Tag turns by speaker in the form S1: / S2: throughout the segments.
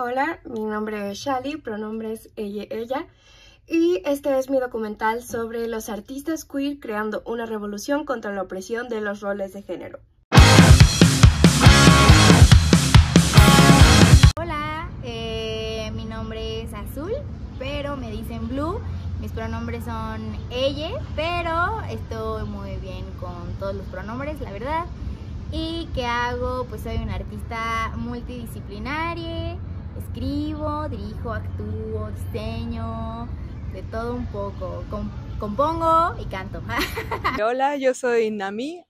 S1: Hola, mi nombre es Shali, pronombres ella, ella, y este es mi documental sobre los artistas queer creando una revolución contra la opresión de los roles de género.
S2: Hola, mi nombre es Azul, pero me dicen Blue. Mis pronombres son ella, pero estoy muy bien con todos los pronombres, la verdad. ¿Y qué hago? Pues soy una artista multidisciplinaria, escribo, dirijo, actúo, diseño, de todo un poco. Compongo y canto.
S3: Hola, yo soy Nami.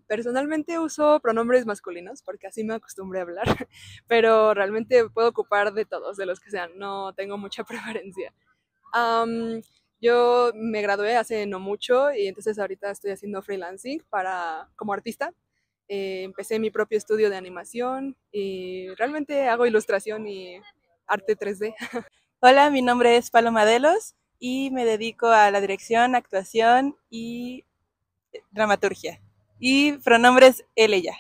S3: Personalmente uso pronombres masculinos porque así me acostumbré a hablar, pero realmente puedo ocupar de todos, de los que sean, no tengo mucha preferencia. Yo me gradué hace no mucho y entonces ahorita estoy haciendo freelancing como artista. Empecé mi propio estudio de animación y realmente hago ilustración y arte 3D.
S4: Hola, mi nombre es Paloma Delos y me dedico a la dirección, actuación y dramaturgia. Y pronombres él, ella.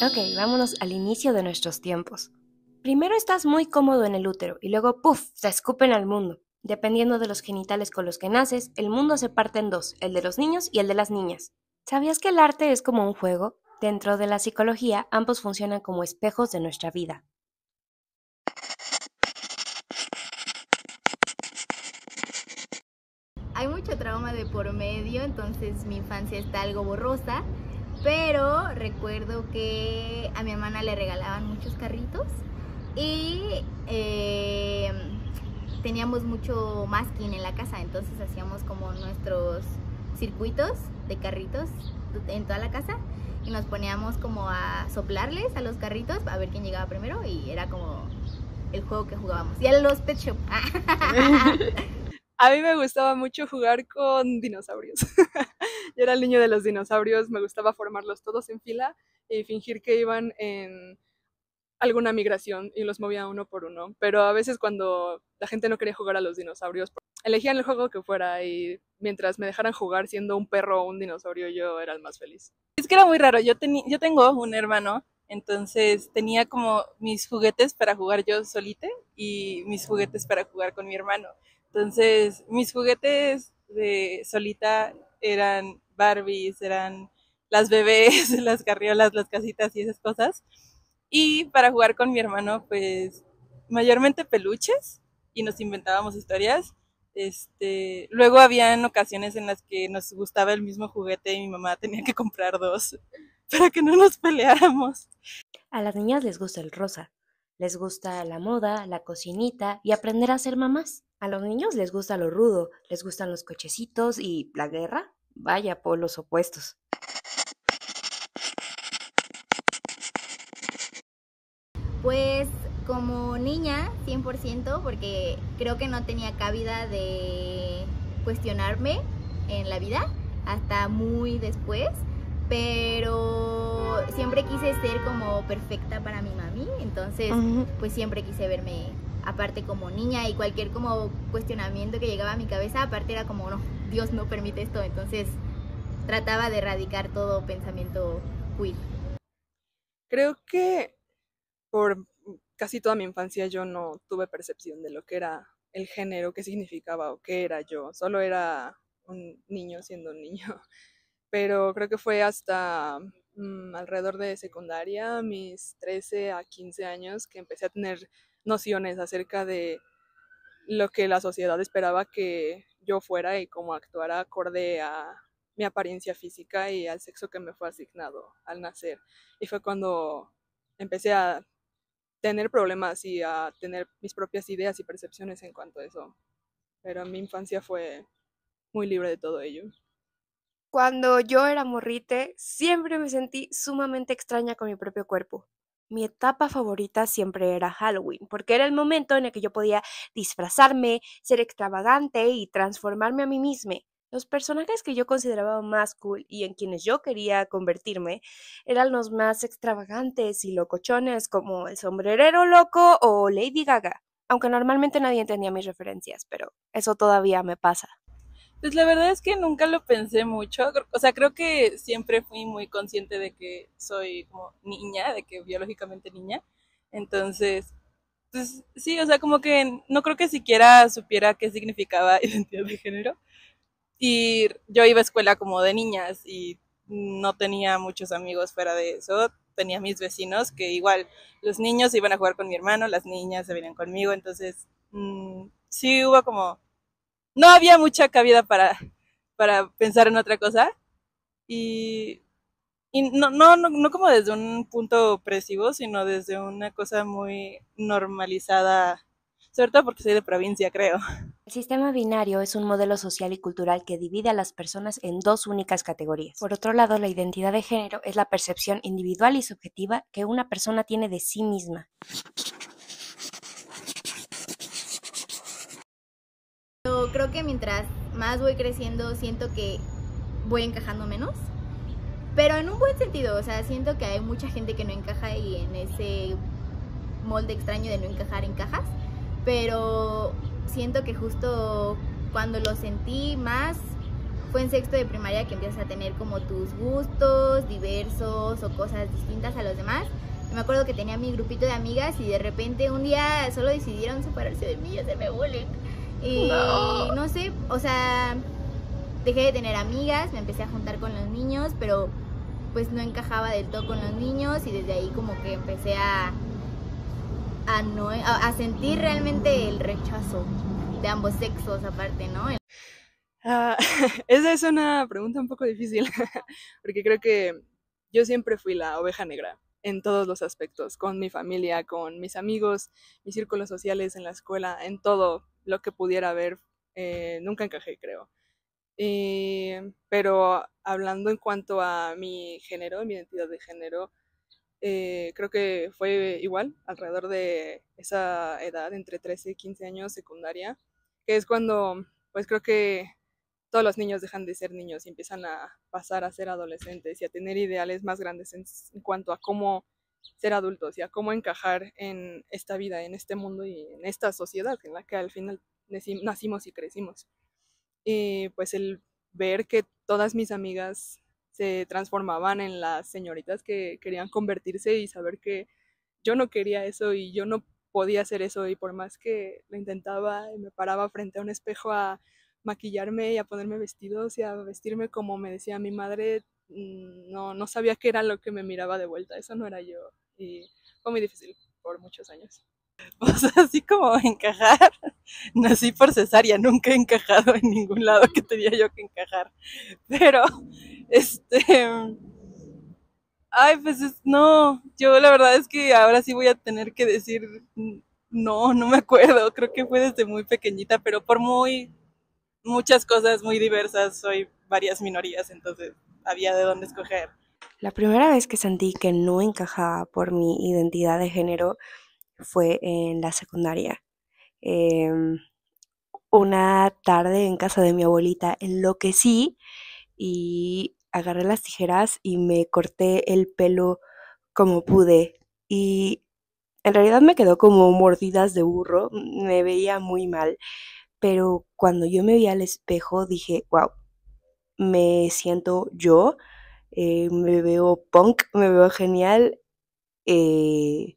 S1: Ok, vámonos al inicio de nuestros tiempos. Primero estás muy cómodo en el útero y luego ¡puf!, se escupen al mundo. Dependiendo de los genitales con los que naces, el mundo se parte en dos, el de los niños y el de las niñas. ¿Sabías que el arte es como un juego? Dentro de la psicología, ambos funcionan como espejos de nuestra vida.
S2: Hay mucho trauma de por medio, entonces mi infancia está algo borrosa, pero recuerdo que a mi hermana le regalaban muchos carritos y teníamos mucho masking en la casa, entonces hacíamos como nuestros circuitos de carritos en toda la casa y nos poníamos como a soplarles a los carritos a ver quién llegaba primero y era como el juego que jugábamos. Y a los Pet Shop.
S3: A mí me gustaba mucho jugar con dinosaurios. Yo era el niño de los dinosaurios, me gustaba formarlos todos en fila y fingir que iban en alguna migración y los movía uno por uno. Pero a veces cuando la gente no quería jugar a los dinosaurios, elegían el juego que fuera y mientras me dejaran jugar siendo un perro o un dinosaurio, yo era el más feliz.
S4: Es que era muy raro, yo tengo un hermano, entonces tenía como mis juguetes para jugar yo solita y mis juguetes para jugar con mi hermano. Entonces, mis juguetes de solita eran Barbies, eran las bebés, las carriolas, las casitas y esas cosas. Y para jugar con mi hermano, pues mayormente peluches y nos inventábamos historias. Luego habían ocasiones en las que nos gustaba el mismo juguete y mi mamá tenía que comprar dos para que no nos peleáramos.
S1: A las niñas les gusta el rosa, les gusta la moda, la cocinita y aprender a ser mamás. A los niños les gusta lo rudo, les gustan los cochecitos y la guerra. Vaya polos opuestos.
S2: Pues como niña, 100%, porque creo que no tenía cabida de cuestionarme en la vida hasta muy después, pero siempre quise ser como perfecta para mi mami, entonces pues siempre quise verme aparte como niña y cualquier como cuestionamiento que llegaba a mi cabeza, aparte era como, no, Dios no permite esto, entonces trataba de erradicar todo pensamiento queer.
S3: Creo que por casi toda mi infancia yo no tuve percepción de lo que era el género, qué significaba o qué era yo. Solo era un niño siendo un niño. Pero creo que fue hasta alrededor de secundaria, mis 13 a 15 años, que empecé a tener nociones acerca de lo que la sociedad esperaba que yo fuera y cómo actuara acorde a mi apariencia física y al sexo que me fue asignado al nacer. Y fue cuando empecé a tener problemas y a tener mis propias ideas y percepciones en cuanto a eso. Pero mi infancia fue muy libre de todo ello.
S1: Cuando yo era morrite, siempre me sentí sumamente extraña con mi propio cuerpo. Mi etapa favorita siempre era Halloween, porque era el momento en el que yo podía disfrazarme, ser extravagante y transformarme a mí misma. Los personajes que yo consideraba más cool y en quienes yo quería convertirme eran los más extravagantes y locochones como el sombrerero loco o Lady Gaga, aunque normalmente nadie entendía mis referencias, pero eso todavía me pasa.
S4: Pues la verdad es que nunca lo pensé mucho, o sea, creo que siempre fui muy consciente de que soy como niña, de que biológicamente niña, Entonces, pues sí, o sea, como que no creo que siquiera supiera qué significaba identidad de género. Y yo iba a escuela como de niñas y no tenía muchos amigos fuera de eso. Tenía mis vecinos que igual los niños iban a jugar con mi hermano, las niñas se venían conmigo, entonces sí hubo como, no había mucha cabida para pensar en otra cosa y, y no como desde un punto opresivo, sino desde una cosa muy normalizada, sobre todo porque soy de provincia, creo.
S1: El sistema binario es un modelo social y cultural que divide a las personas en dos únicas categorías. Por otro lado, la identidad de género es la percepción individual y subjetiva que una persona tiene de sí misma.
S2: Yo creo que mientras más voy creciendo, siento que voy encajando menos. Pero en un buen sentido, o sea, siento que hay mucha gente que no encaja y en ese molde extraño de no encajar encajas. Pero siento que justo cuando lo sentí más fue en sexto de primaria que empiezas a tener como tus gustos diversos o cosas distintas a los demás. Y me acuerdo que tenía mi grupito de amigas y de repente un día solo decidieron separarse de mí y hacerme bullying. Y no sé, o sea, dejé de tener amigas, me empecé a juntar con los niños, pero pues no encajaba del todo con los niños y desde ahí como que empecé a sentir realmente el rechazo de ambos sexos aparte, ¿no?
S3: Esa es una pregunta un poco difícil, porque creo que yo siempre fui la oveja negra en todos los aspectos, con mi familia, con mis amigos, mis círculos sociales en la escuela, en todo lo que pudiera haber, nunca encajé, creo. Pero hablando en cuanto a mi género, mi identidad de género, creo que fue igual, alrededor de esa edad, entre 13 y 15 años, secundaria, que es cuando, pues creo que todos los niños dejan de ser niños y empiezan a pasar a ser adolescentes y a tener ideales más grandes en cuanto a cómo ser adultos y a cómo encajar en esta vida, en este mundo y en esta sociedad en la que al final nacimos y crecimos. Y pues el ver que todas mis amigas se transformaban en las señoritas que querían convertirse y saber que yo no quería eso y yo no podía hacer eso y por más que lo intentaba y me paraba frente a un espejo a maquillarme y a ponerme vestidos y a vestirme como me decía mi madre, no sabía qué era lo que me miraba de vuelta, eso no era yo y fue muy difícil por muchos años.
S4: O sea, así como encajar, nací por cesárea, nunca he encajado en ningún lado que tenía yo que encajar. Pero, este, ay, pues no, yo la verdad es que ahora sí voy a tener que decir, no me acuerdo, creo que fue desde muy pequeñita, pero por muchas cosas muy diversas, soy varias minorías, entonces había de dónde escoger.
S1: La primera vez que sentí que no encajaba por mi identidad de género fue en la secundaria. Una tarde en casa de mi abuelita enloquecí y agarré las tijeras y me corté el pelo como pude. Y en realidad me quedó como mordidas de burro, me veía muy mal, pero cuando yo me vi al espejo dije, wow, me siento yo, me veo punk, me veo genial, eh,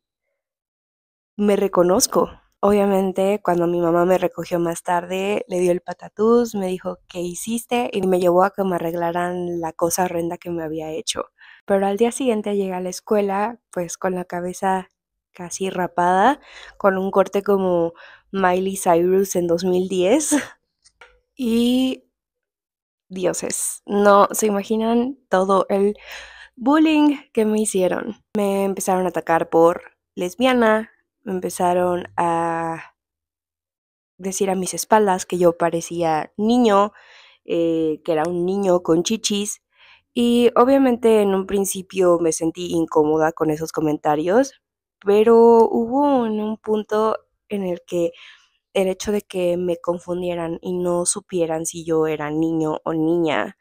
S1: me reconozco. Obviamente, cuando mi mamá me recogió más tarde, le dio el patatús, me dijo, ¿qué hiciste? Y me llevó a que me arreglaran la cosa horrenda que me había hecho. Pero al día siguiente llegué a la escuela, pues con la cabeza casi rapada, con un corte como Miley Cyrus en 2010. Y dioses, no se imaginan todo el bullying que me hicieron. Me empezaron a atacar por lesbiana, me empezaron a decir a mis espaldas que yo parecía niño, que era un niño con chichis. Y obviamente en un principio me sentí incómoda con esos comentarios, pero hubo en un punto en el que el hecho de que me confundieran y no supieran si yo era niño o niña,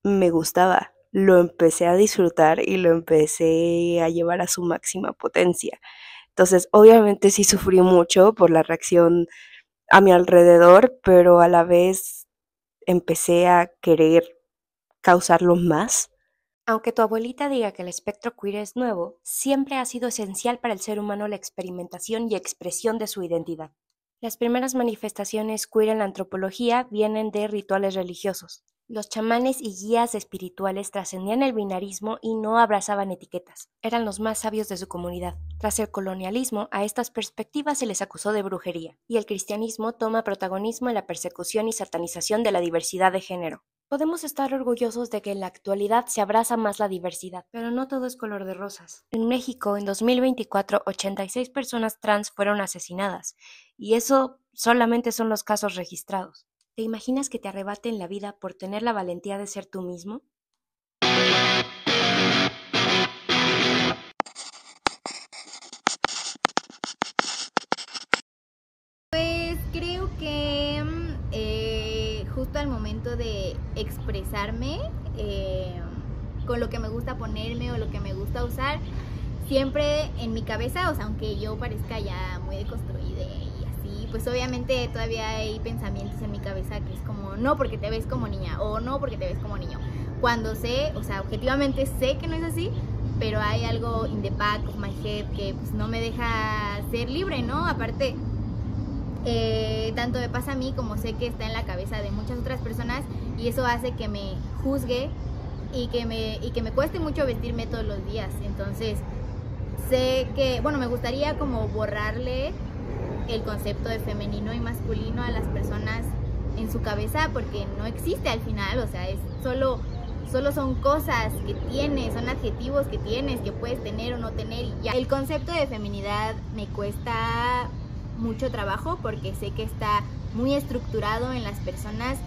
S1: me gustaba. Lo empecé a disfrutar y lo empecé a llevar a su máxima potencia. Entonces, obviamente sí sufrí mucho por la reacción a mi alrededor, pero a la vez empecé a querer causarlo más. Aunque tu abuelita diga que el espectro queer es nuevo, siempre ha sido esencial para el ser humano la experimentación y expresión de su identidad. Las primeras manifestaciones queer en la antropología vienen de rituales religiosos. Los chamanes y guías espirituales trascendían el binarismo y no abrazaban etiquetas. Eran los más sabios de su comunidad. Tras el colonialismo, a estas perspectivas se les acusó de brujería, y el cristianismo toma protagonismo en la persecución y satanización de la diversidad de género. Podemos estar orgullosos de que en la actualidad se abraza más la diversidad, pero no todo es color de rosas. En México, en 2024, 86 personas trans fueron asesinadas, y eso solamente son los casos registrados. ¿Te imaginas que te arrebaten la vida por tener la valentía de ser tú mismo?
S2: Pues creo que justo al momento de expresarme con lo que me gusta ponerme o lo que me gusta usar, siempre en mi cabeza, o sea, aunque yo parezca ya muy deconstruida y así, pues obviamente todavía hay pensamientos en mi cabeza que es como, no porque te ves como niña o no porque te ves como niño. Cuando sé, o sea, objetivamente sé que no es así, pero hay algo in the back of my head que pues no me deja ser libre, ¿no? Aparte, tanto me pasa a mí como sé que está en la cabeza de muchas otras personas y eso hace que me juzgue y que me cueste mucho vestirme todos los días. Entonces sé que, bueno, me gustaría como borrarle el concepto de femenino y masculino a las personas en su cabeza porque no existe al final, o sea, es solo son cosas que tienes, son adjetivos que tienes, que puedes tener o no tener y ya. El concepto de feminidad me cuesta mucho trabajo porque sé que está muy estructurado en las personas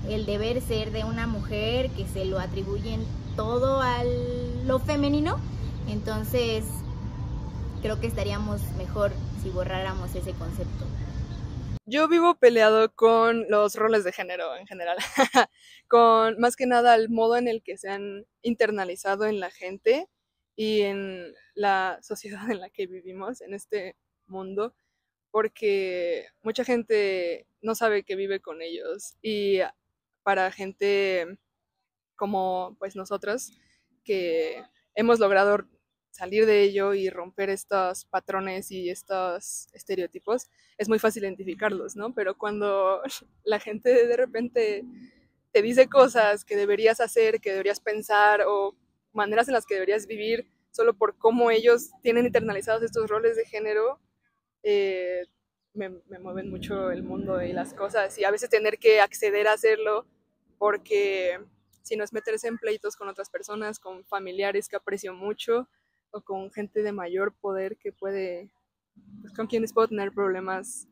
S2: el deber ser de una mujer, que se lo atribuyen todo a lo femenino. Entonces creo que estaríamos mejor si borráramos ese concepto.
S3: Yo vivo peleado con los roles de género en general, con más que nada el modo en el que se han internalizado en la gente y en la sociedad en la que vivimos, en este mundo, porque mucha gente no sabe que vive con ellos y para gente como pues nosotros que hemos logrado salir de ello y romper estos patrones y estos estereotipos, es muy fácil identificarlos, ¿no? Pero cuando la gente de repente te dice cosas que deberías hacer, que deberías pensar o maneras en las que deberías vivir solo por cómo ellos tienen internalizados estos roles de género, eh, me mueven mucho el mundo y las cosas y a veces tener que acceder a hacerlo porque si no es meterse en pleitos con otras personas, con familiares que aprecio mucho o con gente de mayor poder que puede, pues, con quienes puedo tener problemas,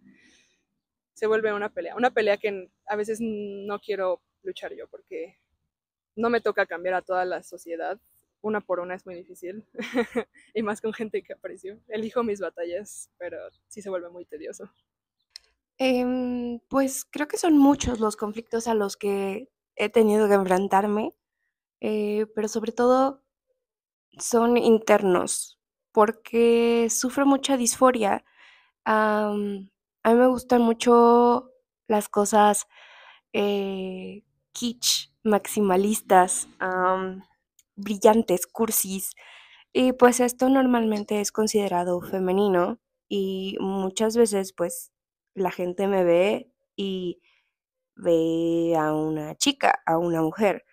S3: se vuelve una pelea que a veces no quiero luchar yo porque no me toca cambiar a toda la sociedad, una por una es muy difícil y más con gente que aprecio. Elijo mis batallas, pero sí se vuelve muy tedioso.
S1: Pues creo que son muchos los conflictos a los que he tenido que enfrentarme, pero sobre todo son internos, porque sufro mucha disforia. A mí me gustan mucho las cosas kitsch, maximalistas, brillantes, cursis, y pues esto normalmente es considerado femenino y muchas veces pues la gente me ve y ve a una chica, a una mujer,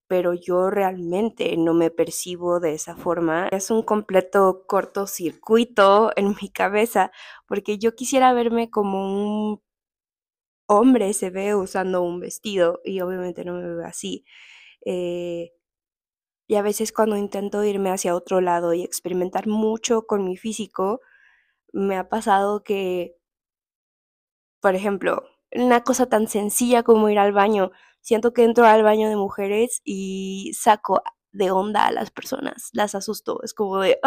S1: pero yo realmente no me percibo de esa forma. Es un completo cortocircuito en mi cabeza, porque yo quisiera verme como un hombre se ve usando un vestido y obviamente no me veo así. Eh, y a veces cuando intento irme hacia otro lado y experimentar mucho con mi físico, me ha pasado que, por ejemplo, una cosa tan sencilla como ir al baño, siento que entro al baño de mujeres y saco de onda a las personas, las asusto, es como de,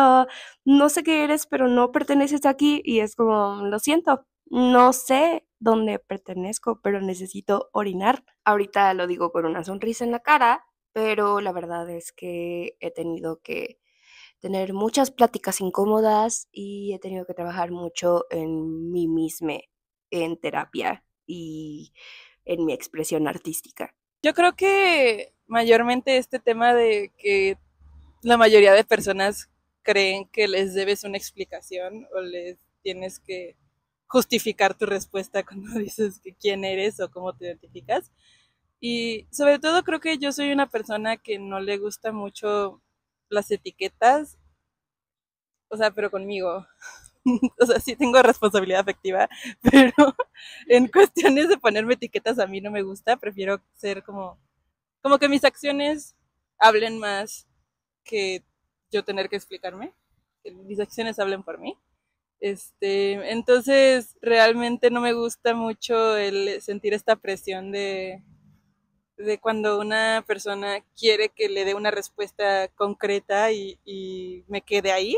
S1: no sé qué eres, pero no perteneces aquí y es como, lo siento, no sé dónde pertenezco, pero necesito orinar. Ahorita lo digo con una sonrisa en la cara, pero la verdad es que he tenido que tener muchas pláticas incómodas y he tenido que trabajar mucho en mí misma, en terapia y en mi expresión artística.
S4: Yo creo que mayormente este tema de que la mayoría de personas creen que les debes una explicación o les tienes que justificar tu respuesta cuando dices que quién eres o cómo te identificas. Y sobre todo creo que yo soy una persona que no le gusta mucho las etiquetas, o sea, pero conmigo. O sea, sí tengo responsabilidad afectiva, pero en cuestiones de ponerme etiquetas a mí no me gusta, prefiero ser como que mis acciones hablen más que yo tener que explicarme, que mis acciones hablen por mí. Entonces realmente no me gusta mucho el sentir esta presión de cuando una persona quiere que le dé una respuesta concreta y me quede ahí.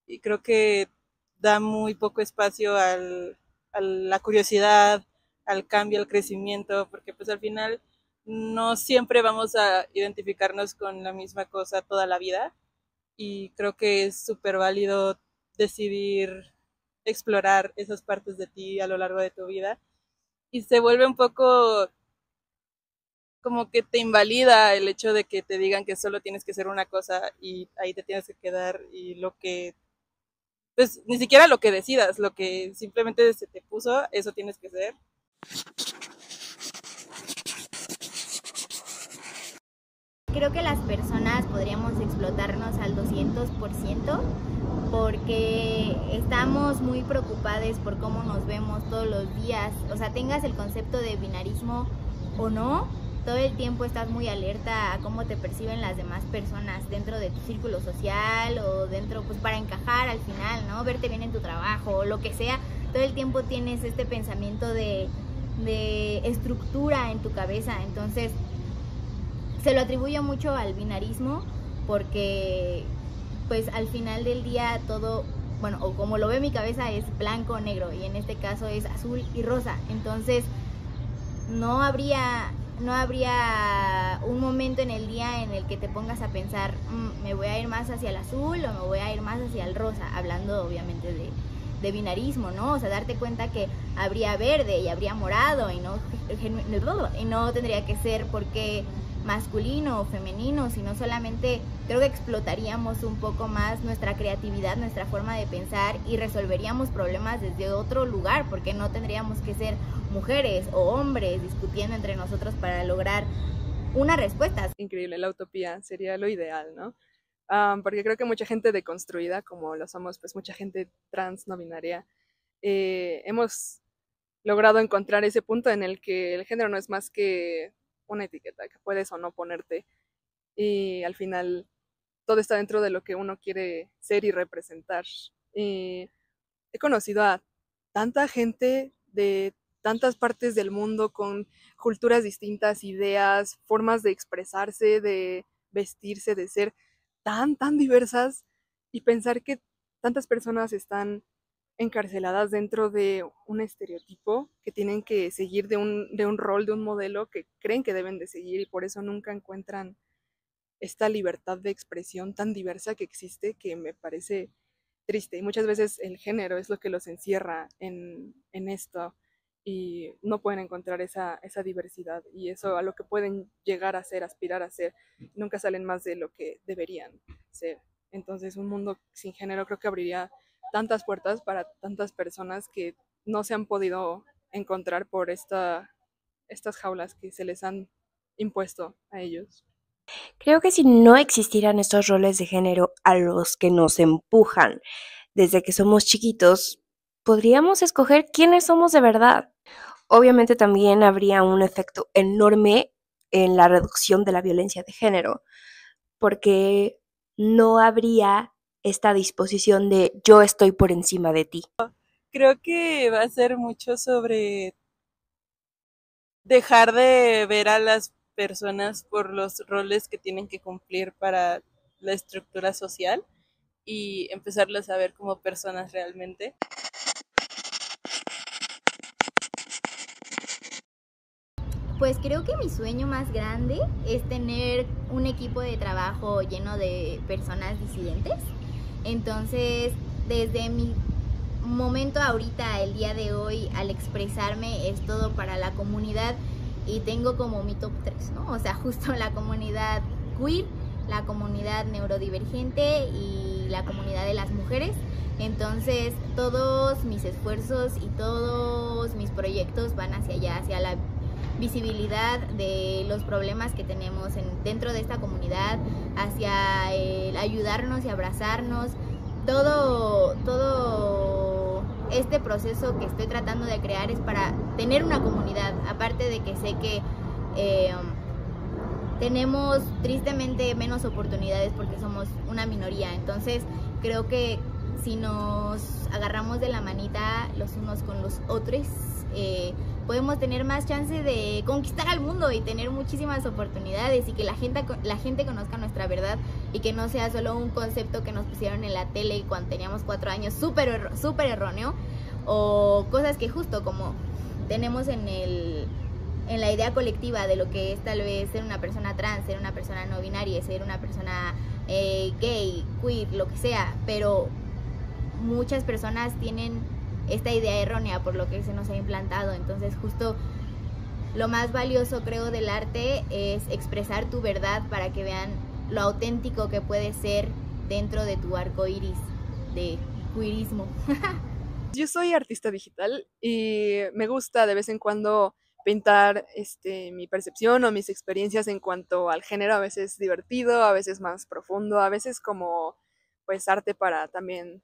S4: Y creo que da muy poco espacio a la curiosidad, al cambio, al crecimiento, porque pues al final no siempre vamos a identificarnos con la misma cosa toda la vida y creo que es súper válido decidir explorar esas partes de ti a lo largo de tu vida y se vuelve un poco como que te invalida el hecho de que te digan que solo tienes que ser una cosa y ahí te tienes que quedar y lo que pues ni siquiera lo que decidas, lo que simplemente se te puso, eso tienes que ser.
S2: Creo que las personas podríamos explotarnos al 200% porque estamos muy preocupadas por cómo nos vemos todos los días. O sea, tengas el concepto de binarismo o no, todo el tiempo estás muy alerta a cómo te perciben las demás personas dentro de tu círculo social o dentro, pues para encajar al final, ¿no? Verte bien en tu trabajo o lo que sea. Todo el tiempo tienes este pensamiento de estructura en tu cabeza. Entonces, se lo atribuyo mucho al binarismo porque pues al final del día todo, bueno, o como lo ve mi cabeza es blanco o negro y en este caso es azul y rosa. Entonces no habría un momento en el día en el que te pongas a pensar me voy a ir más hacia el azul o me voy a ir más hacia el rosa, hablando obviamente de binarismo, ¿no? O sea, darte cuenta que habría verde y habría morado y no tendría que ser porque masculino o femenino, sino solamente creo que explotaríamos un poco más nuestra creatividad, nuestra forma de pensar y resolveríamos problemas desde otro lugar, porque no tendríamos que ser mujeres o hombres discutiendo entre nosotros para lograr una respuesta.
S3: Increíble, la utopía sería lo ideal, ¿no? Porque creo que mucha gente deconstruida, como lo somos, pues mucha gente trans, no binaria, hemos logrado encontrar ese punto en el que el género no es más que una etiqueta que puedes o no ponerte y al final todo está dentro de lo que uno quiere ser y representar. He conocido a tanta gente de tantas partes del mundo con culturas distintas, ideas, formas de expresarse, de vestirse, de ser tan diversas y pensar que tantas personas están encarceladas dentro de un estereotipo que tienen que seguir de un rol, de un modelo que creen que deben de seguir y por eso nunca encuentran esta libertad de expresión tan diversa que existe, que me parece triste. Y muchas veces el género es lo que los encierra en esto y no pueden encontrar esa diversidad y eso a lo que pueden llegar a ser, aspirar a ser, nunca salen más de lo que deberían ser. Entonces un mundo sin género creo que abriría tantas puertas para tantas personas que no se han podido encontrar por estas jaulas que se les han impuesto a ellos.
S1: Creo que si no existieran estos roles de género a los que nos empujan desde que somos chiquitos, podríamos escoger quiénes somos de verdad. Obviamente también habría un efecto enorme en la reducción de la violencia de género, porque no habría esta disposición de yo estoy por encima de ti.
S4: Creo que va a ser mucho sobre dejar de ver a las personas por los roles que tienen que cumplir para la estructura social y empezarlas a ver como personas realmente.
S2: Pues creo que mi sueño más grande es tener un equipo de trabajo lleno de personas disidentes. Entonces, desde mi momento ahorita, el día de hoy, al expresarme, es todo para la comunidad y tengo como mi top 3, ¿no? O sea, justo la comunidad queer, la comunidad neurodivergente y la comunidad de las mujeres. Entonces todos mis esfuerzos y todos mis proyectos van hacia allá, hacia la visibilidad de los problemas que tenemos dentro de esta comunidad, hacia el ayudarnos y abrazarnos. Todo este proceso que estoy tratando de crear es para tener una comunidad, aparte de que sé que tenemos tristemente menos oportunidades porque somos una minoría. Entonces creo que si nos agarramos de la manita los unos con los otros, podemos tener más chance de conquistar al mundo y tener muchísimas oportunidades, y que la gente conozca nuestra verdad y que no sea solo un concepto que nos pusieron en la tele cuando teníamos 4 años, súper erróneo, o cosas que justo como tenemos en la idea colectiva de lo que es tal vez ser una persona trans, ser una persona no binaria, ser una persona gay, queer, lo que sea, pero muchas personas tienen esta idea errónea por lo que se nos ha implantado. Entonces justo lo más valioso, creo, del arte es expresar tu verdad para que vean lo auténtico que puede ser dentro de tu arco iris de queerismo.
S3: Yo soy artista digital y me gusta de vez en cuando pintar mi percepción o mis experiencias en cuanto al género, a veces divertido, a veces más profundo, a veces como pues arte para también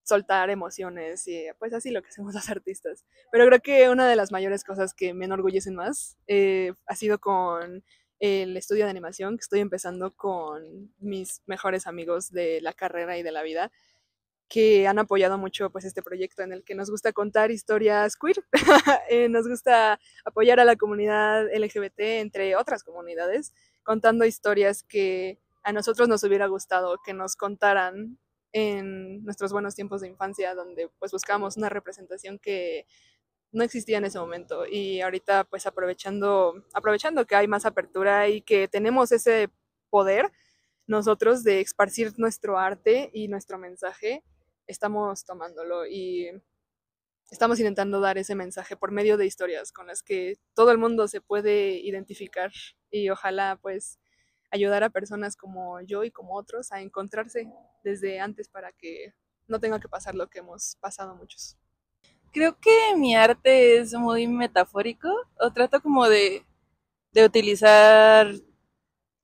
S3: soltar emociones y pues así lo que hacemos los artistas. Pero creo que una de las mayores cosas que me enorgullecen más ha sido con el estudio de animación que estoy empezando con mis mejores amigos de la carrera y de la vida, que han apoyado mucho pues este proyecto en el que nos gusta contar historias queer. Nos gusta apoyar a la comunidad LGBT, entre otras comunidades, contando historias que a nosotros nos hubiera gustado que nos contaran en nuestros buenos tiempos de infancia, donde pues buscábamos una representación que no existía en ese momento. Y ahorita pues aprovechando que hay más apertura y que tenemos ese poder nosotros de esparcir nuestro arte y nuestro mensaje, estamos tomándolo y estamos intentando dar ese mensaje por medio de historias con las que todo el mundo se puede identificar, y ojalá pues ayudar a personas como yo y como otros a encontrarse desde antes para que no tenga que pasar lo que hemos pasado muchos.
S4: Creo que mi arte es muy metafórico, o trato como de utilizar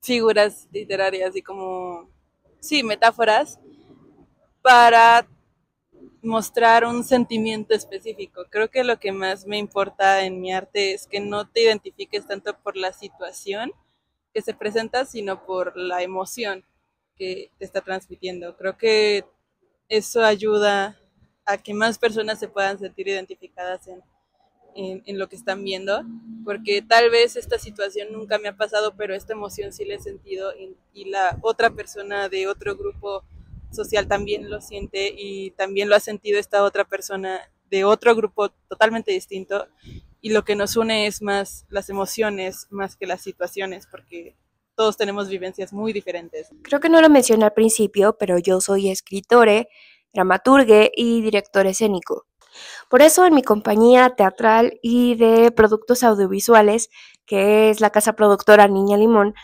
S4: figuras literarias y como, sí, metáforas para mostrar un sentimiento específico. Creo que lo que más me importa en mi arte es que no te identifiques tanto por la situación que se presenta, sino por la emoción que te está transmitiendo. Creo que eso ayuda a que más personas se puedan sentir identificadas en lo que están viendo, porque tal vez esta situación nunca me ha pasado, pero esta emoción sí la he sentido, y la otra persona de otro grupo social también lo siente, y también lo ha sentido esta otra persona de otro grupo totalmente distinto, y lo que nos une es más las emociones más que las situaciones, porque todos tenemos vivencias muy diferentes.
S1: Creo que no lo mencioné al principio, pero yo soy escritora, dramaturgue y director escénico. Por eso en mi compañía teatral y de productos audiovisuales, que es la casa productora Niña Limón,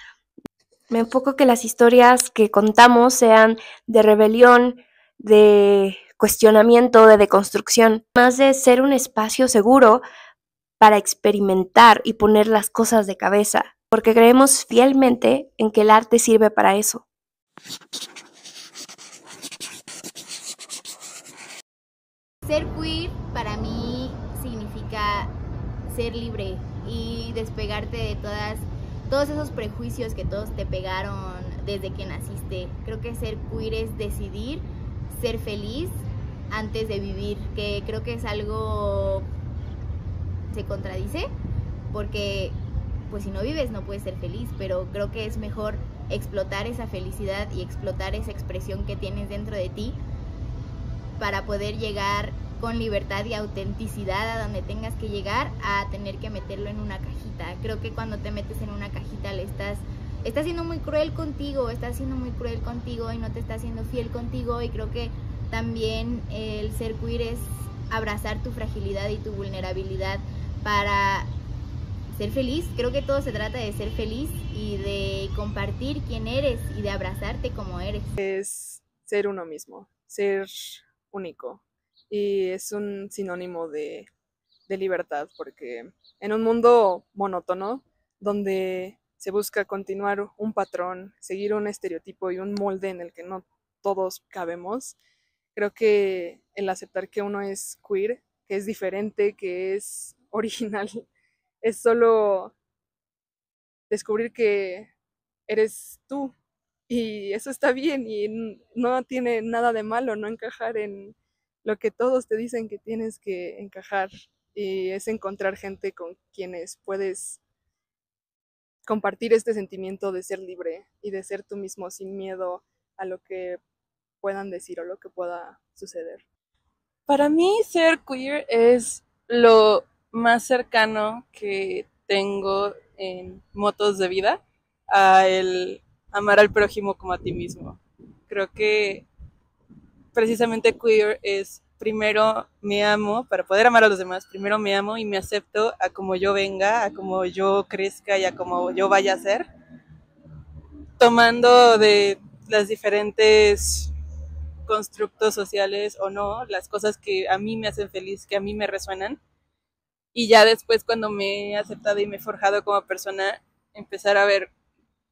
S1: me enfoco que las historias que contamos sean de rebelión, de cuestionamiento, de deconstrucción, más de ser un espacio seguro para experimentar y poner las cosas de cabeza, porque creemos fielmente en que el arte sirve para eso.
S2: Ser queer para mí significa ser libre y despegarte de todos esos prejuicios que todos te pegaron desde que naciste. Creo que ser queer es decidir ser feliz antes de vivir, que creo que es algo se contradice, porque pues si no vives no puedes ser feliz, pero creo que es mejor explotar esa felicidad y explotar esa expresión que tienes dentro de ti para poder llegar con libertad y autenticidad a donde tengas que llegar, a tener que meterlo en una cajita. Creo que cuando te metes en una cajita le estás siendo muy cruel contigo, y no te estás siendo fiel contigo. Y creo que también el ser queer es abrazar tu fragilidad y tu vulnerabilidad para ser feliz. Creo que todo se trata de ser feliz y de compartir quién eres y de abrazarte como eres.
S3: Es ser uno mismo, ser único. Y es un sinónimo de libertad, porque en un mundo monótono, donde se busca continuar un patrón, seguir un estereotipo y un molde en el que no todos cabemos, creo que el aceptar que uno es queer, que es diferente, que es original, es solo descubrir que eres tú. Y eso está bien y no tiene nada de malo no encajar en lo que todos te dicen que tienes que encajar. Y es encontrar gente con quienes puedes compartir este sentimiento de ser libre y de ser tú mismo sin miedo a lo que puedan decir o lo que pueda suceder.
S4: Para mí ser queer es lo más cercano que tengo en motos de vida a el amar al prójimo como a ti mismo. Creo que precisamente queer es primero me amo, para poder amar a los demás, primero me amo y me acepto a como yo venga, a como yo crezca y a como yo vaya a ser, tomando de las diferentes constructos sociales o no, las cosas que a mí me hacen feliz, que a mí me resuenan. Y ya después cuando me he aceptado y me he forjado como persona, empezar a ver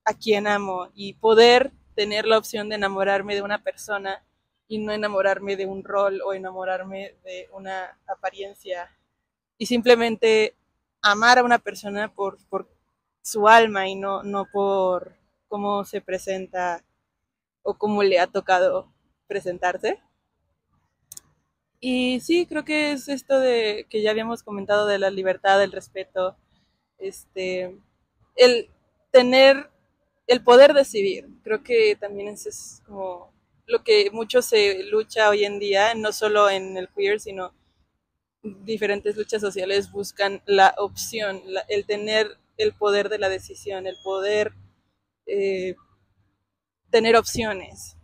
S4: a quién amo y poder tener la opción de enamorarme de una persona y no enamorarme de un rol o enamorarme de una apariencia y simplemente amar a una persona por su alma y no por cómo se presenta o cómo le ha tocado presentarse. Y sí, creo que es esto de que ya habíamos comentado de la libertad, el respeto, el tener el poder decidir. Creo que también es como lo que mucho se lucha hoy en día, no solo en el queer, sino diferentes luchas sociales buscan la opción, el tener el poder de la decisión, el poder tener opciones.